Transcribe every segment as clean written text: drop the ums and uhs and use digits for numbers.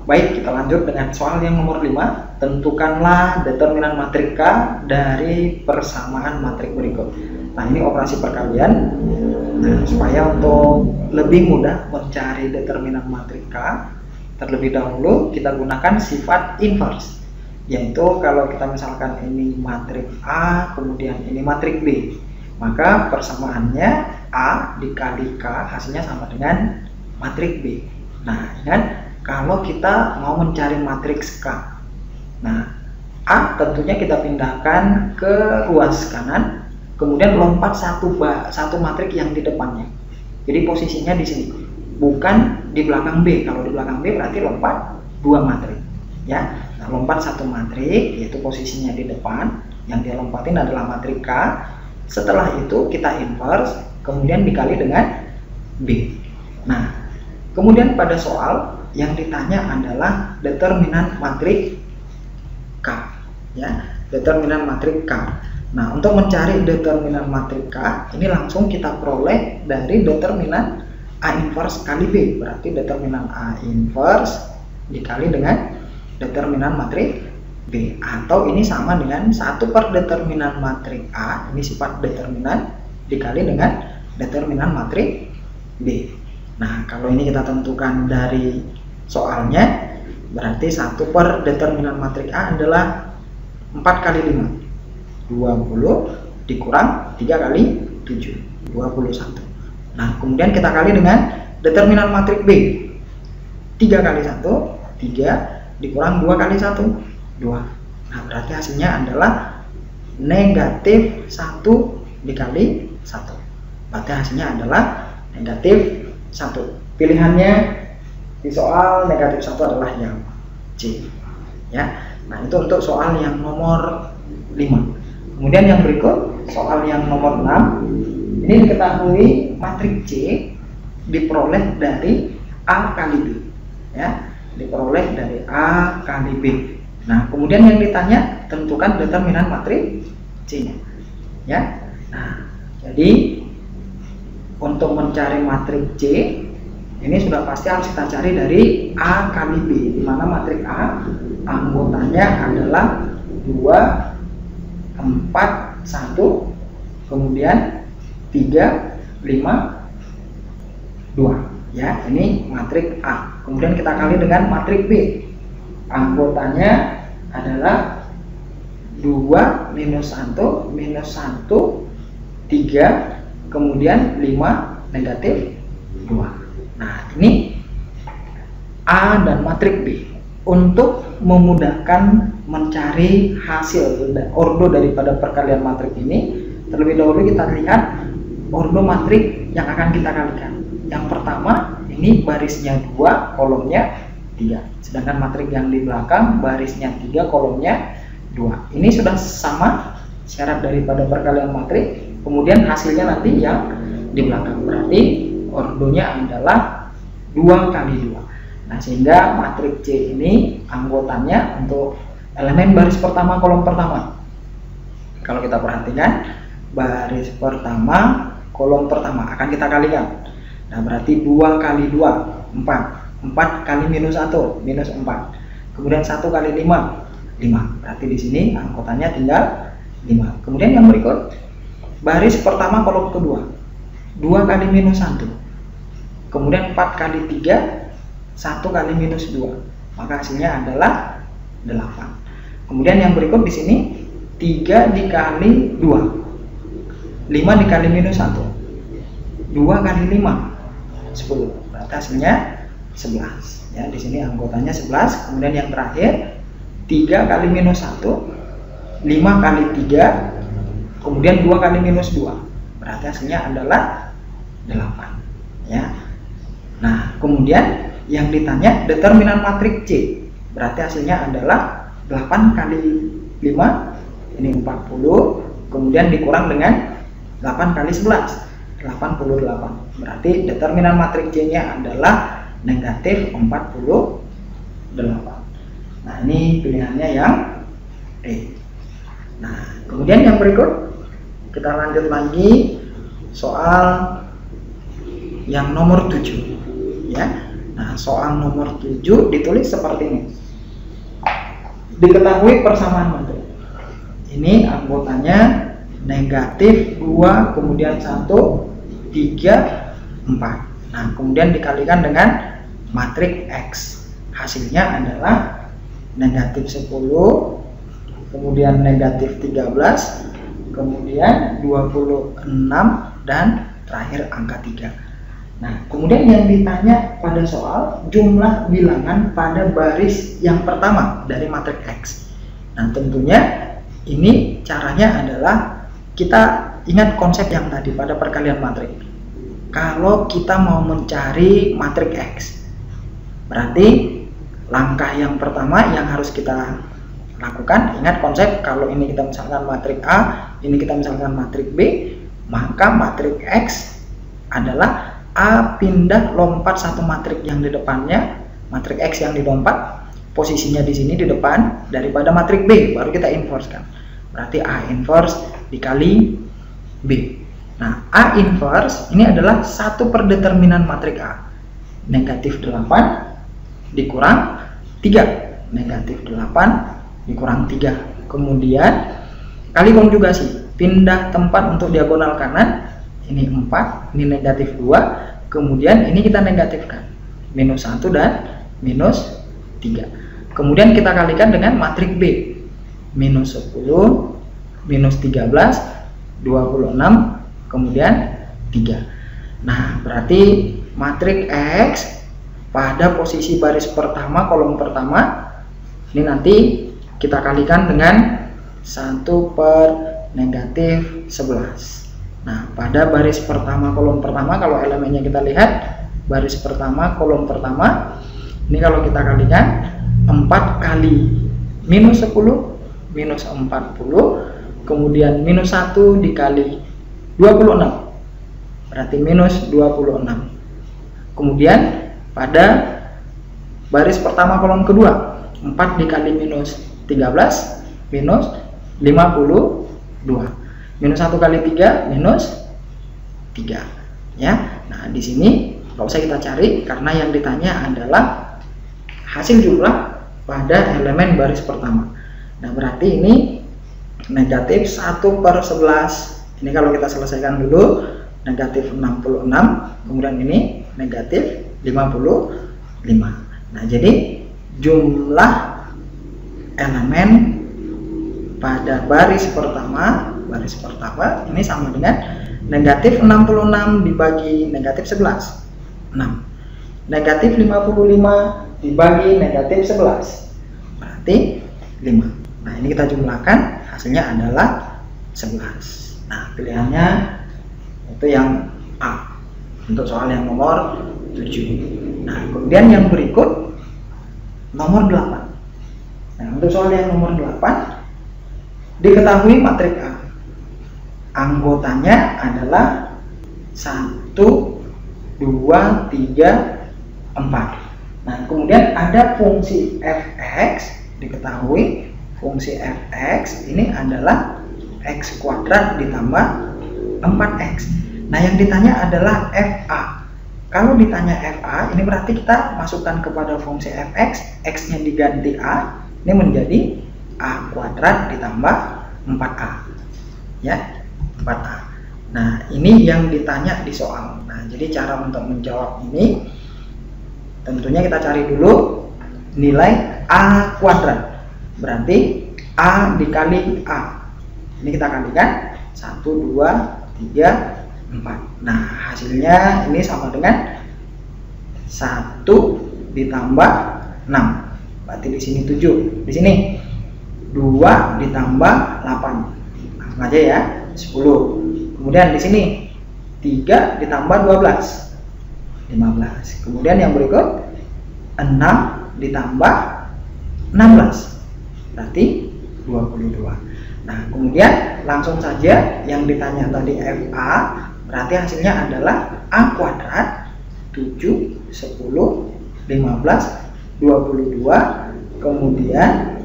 Baik, kita lanjut dengan soal yang nomor 5. Tentukanlah determinan matrik K dari persamaan matrik berikut. Nah, ini operasi perkalian. Nah, supaya untuk lebih mudah mencari determinan matrik K, terlebih dahulu kita gunakan sifat inverse. Yaitu kalau kita misalkan ini matrik A, kemudian ini matrik B, maka persamaannya A dikali K hasilnya sama dengan matrik B. Nah, ingat, kalau kita mau mencari matriks K, nah A tentunya kita pindahkan ke ruas kanan, kemudian lompat satu matrik yang di depannya. Jadi posisinya di sini, bukan di belakang B. Kalau di belakang B berarti lompat 2 matrik, ya. Nah, lompat satu matrik, yaitu posisinya di depan. Yang dia lompatin adalah matrik K. Setelah itu kita inverse, kemudian dikali dengan B. Nah, kemudian pada soal yang ditanya adalah determinan matrik K, ya, determinan matrik K. Nah, untuk mencari determinan matrik K, ini langsung kita peroleh dari determinan A inverse kali B. Berarti determinan A inverse dikali dengan determinan matrik B, atau ini sama dengan 1 per determinan matrik A, ini sifat determinan, dikali dengan determinan matrik B. Nah, kalau ini kita tentukan dari soalnya, berarti 1 per determinan matrik A adalah 4 kali 5, 20 dikurang 3 kali 7, 21. Nah, kemudian kita kali dengan determinan matrik B, 3 kali 1, 3 dikurang 2 kali 1, 2. Nah, berarti hasilnya adalah negatif 1 dikali 1. Berarti hasilnya adalah negatif 1. Pilihannya di soal negatif 1 adalah yang C, ya. Nah, itu untuk soal yang nomor 5. Kemudian yang berikut, soal yang nomor 6. Ini diketahui matrik C diperoleh dari A kali B, ya. Diperoleh dari A kali B. Nah, kemudian yang ditanya tentukan determinan matrik C-nya, ya. Nah, jadi untuk mencari matrik C ini sudah pasti harus kita cari dari A kali B, di mana matrik A anggotanya adalah 2, 4, 1, kemudian 3, 5, 2. Ya, ini matrik A. Kemudian kita kali dengan matrik B. Anggotanya adalah 2 minus 1, minus 1, 3, kemudian 5, negatif 2. Nah, ini A dan matrik B. Untuk memudahkan mencari hasil dan ordo daripada perkalian matrik ini, terlebih dahulu kita lihat ordo matrik yang akan kita kalikan. Yang pertama, ini barisnya 2, kolomnya 3. Sedangkan matrik yang di belakang barisnya 3, kolomnya 2. Ini sudah sama syarat daripada perkalian matrik. Kemudian hasilnya nanti yang di belakang. Berarti ordonya adalah 2 kali 2. Nah, sehingga matrik C ini anggotanya untuk elemen baris pertama, kolom pertama. Kalau kita perhatikan, baris pertama, kolom pertama akan kita kalikan. Nah, berarti 2 kali 2, 4. 4 kali minus 1, minus 4. Kemudian 1 kali 5, 5. Berarti di sini anggotanya tinggal 5. Kemudian yang berikut, baris pertama, kolom kedua. 2 kali minus 1. Kemudian 4 kali 3, 1 kali minus 2. Maka hasilnya adalah 8. Kemudian yang berikut di sini 3 dikali 2. 5 dikali minus 1. 2 kali 5, 10. Berarti hasilnya 11. Ya, di sini anggotanya 11. Kemudian yang terakhir 3 kali minus 1, 5 kali 3, kemudian 2 kali minus 2. Berarti hasilnya adalah 8. Ya. Nah, kemudian yang ditanya determinan matrik C. Berarti hasilnya adalah 8 kali 5, ini 40, kemudian dikurang dengan 8 kali 11, 88. Berarti determinan matrik C-nya adalah negatif 48. Nah, ini pilihannya yang E. Nah, kemudian yang berikut kita lanjut lagi soal yang nomor 7, ya. Nah, soal nomor 7 ditulis seperti ini. Diketahui persamaan matrik. Ini anggotanya negatif 2, kemudian 1, 3, 4. Nah, kemudian dikalikan dengan matrik X. Hasilnya adalah negatif 10, kemudian negatif 13, kemudian 26, dan terakhir angka 3. Nah, kemudian yang ditanya pada soal jumlah bilangan pada baris yang pertama dari matrik X. Nah, tentunya ini caranya adalah kita ingat konsep yang tadi pada perkalian matrik. Kalau kita mau mencari matrik X, berarti langkah yang pertama yang harus kita lakukan, ingat konsep, kalau ini kita misalkan matrik A, ini kita misalkan matrik B, maka matrik X adalah A pindah lompat satu matrik yang di depannya, matrik X yang dilompat, posisinya di sini di depan daripada matrik B, baru kita inverse kan. Berarti A inverse dikali B. Nah, A inverse ini adalah 1 per determinan matrik A. Negatif 8 dikurang 3. Negatif 8 dikurang 3. Kemudian kali konjugasi, pindah tempat untuk diagonal kanan. Ini 4, ini negatif 2. Kemudian ini kita negatifkan, minus 1 dan minus 3. Kemudian kita kalikan dengan matrik B, minus 10, minus 13, 26, kemudian 3. Nah, berarti matrik X pada posisi baris pertama, kolom pertama, ini nanti kita kalikan dengan 1 per negatif 11. Nah, pada baris pertama, kolom pertama, kalau elemennya kita lihat, baris pertama, kolom pertama, ini kalau kita kalikan, 4 kali minus 10, minus 40, kemudian minus 1 dikali 26, berarti minus 26. Kemudian pada baris pertama, kolom kedua, 4 dikali minus 13, minus 52. Minus 1 kali 3 minus 3 ya. Nah, di sini nggak usah kita cari karena yang ditanya adalah hasil jumlah pada elemen baris pertama. Nah, berarti ini negatif 1 per 11. Ini kalau kita selesaikan dulu, negatif 66, kemudian ini negatif 55. Nah, jadi jumlah elemen pada baris pertama ini sama dengan negatif 66 dibagi negatif 11, 6. Negatif 55 dibagi negatif 11, berarti 5. Nah, ini kita jumlahkan, hasilnya adalah 11. Nah, pilihannya itu yang A untuk soal yang nomor 7. Nah, kemudian yang berikut nomor 8. Nah, untuk soal yang nomor 8, diketahui matrik A, anggotanya adalah 1, 2, 3, 4. Nah, kemudian ada fungsi fx, diketahui fungsi fx ini adalah x kuadrat ditambah 4x. Nah, yang ditanya adalah fa. Kalau ditanya fa, ini berarti kita masukkan kepada fungsi fx, x-nya diganti a, ini menjadi a kuadrat ditambah 4a ya, 4a. Nah, ini yang ditanya di soal. Nah, jadi cara untuk menjawab ini tentunya kita cari dulu nilai a kuadrat, berarti a dikali a, ini kita kalikan 1, 2, 3, 4. Nah, hasilnya ini sama dengan 1 ditambah 6, berarti di sini 7, di sini 2 ditambah 8, langsung aja ya, 10. Kemudian di sini 3 ditambah 12, 15. Kemudian yang berikut 6 ditambah 16, berarti 22. Nah, kemudian langsung saja yang ditanya tadi FA, berarti hasilnya adalah A kuadrat 7, 10, 15, 22, kemudian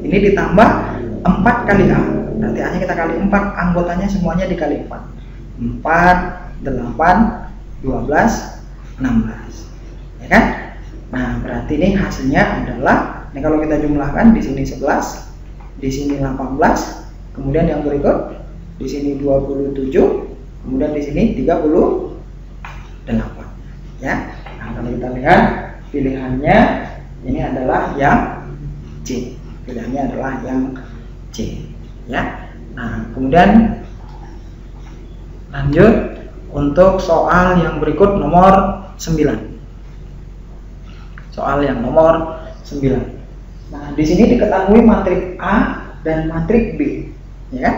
ini ditambah 4 kali A, berarti A nya kita kali 4, anggotanya semuanya dikali 4, 4, 8, 12, 16 ya kan. Berarti ini hasilnya adalah, ini kalau kita jumlahkan di sini 11, di sini 18, kemudian yang berikut di sini 27, kemudian di sini 38. Ya. Nah, kalau kita lihat pilihannya ini adalah yang C. Pilihannya adalah yang C. Ya. Nah, kemudian lanjut untuk soal yang berikut nomor 9. Soal yang nomor 9. Nah, di sini diketahui matrik A dan matrik B, ya kan?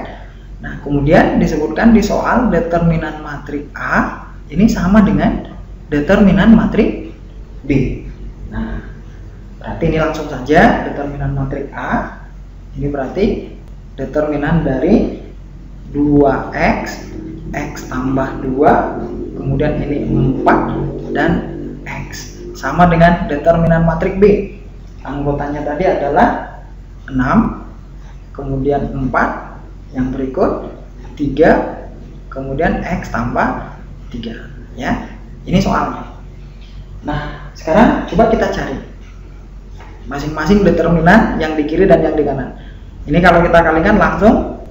Nah, kemudian disebutkan di soal determinan matrik A ini sama dengan determinan matrik B. Nah, berarti ini langsung saja determinan matrik A ini berarti determinan dari 2x, x tambah 2, kemudian ini 4 dan x, sama dengan determinan matrik B. Anggotanya tadi adalah 6, kemudian 4, yang berikut 3, kemudian x tambah 3. Ya, ini soalnya. Nah, sekarang coba kita cari masing-masing determinan yang di kiri dan yang di kanan. Ini kalau kita kalikan langsung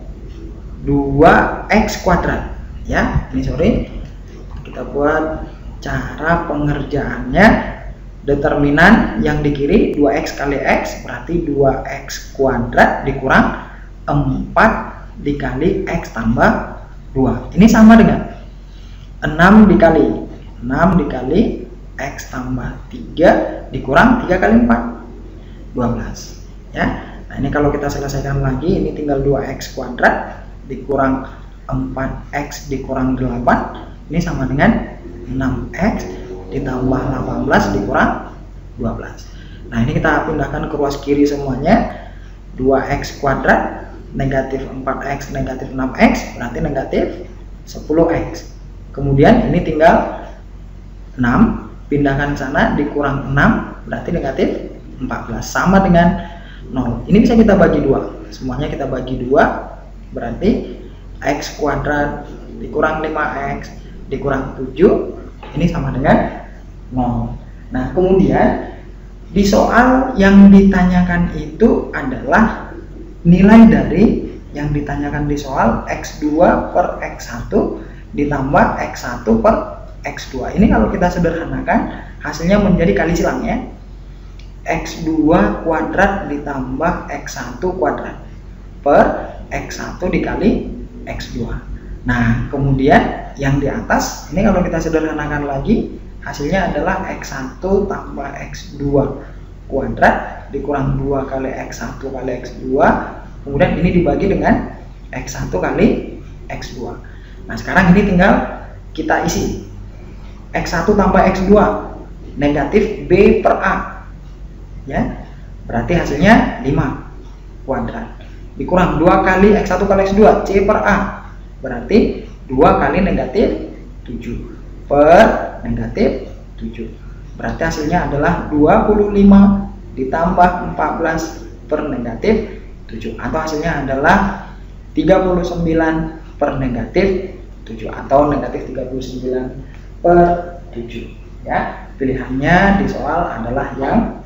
2x kuadrat. Ya, ini sorry, kita buat cara pengerjaannya. Determinan yang di kiri 2x kali x berarti 2x kuadrat dikurang 4 dikali x tambah 2. Ini sama dengan 6 dikali x tambah 3 dikurang 3 kali 4, 12. Ya. Nah, ini kalau kita selesaikan lagi, ini tinggal 2x kuadrat dikurang 4x dikurang 8, ini sama dengan 6x ditambah 18 dikurang 12. Nah, ini kita pindahkan ke ruas kiri semuanya. 2x kuadrat negatif 4x negatif 6x berarti negatif 10x. Kemudian ini tinggal 6, pindahkan sana dikurang 6 berarti negatif 14, sama dengan 0. Ini bisa kita bagi 2, semuanya kita bagi 2 berarti x kuadrat dikurang 5x dikurang 7 ini sama dengan 0. Nah, kemudian di soal yang ditanyakan itu adalah nilai dari yang ditanyakan di soal x2 per x1 ditambah x1 per x2. Ini kalau kita sederhanakan hasilnya menjadi kali silang ya. x2 kuadrat ditambah x1 kuadrat per x1 dikali x2. Nah, kemudian yang di atas ini kalau kita sederhanakan lagi hasilnya adalah x1 tambah x2 kuadrat dikurang 2 kali x1 kali x2, kemudian ini dibagi dengan x1 kali x2. Nah, sekarang ini tinggal kita isi x1 tambah x2 negatif b per a, ya, berarti hasilnya 5 kuadrat dikurang 2 kali x1 kali x2 c per a, berarti 2 kali negatif 7 per negatif 7, berarti hasilnya adalah 25 ditambah 14 per negatif 7, atau hasilnya adalah 39 per negatif 7 atau negatif 39 per 7. Ya, pilihannya di soal adalah yang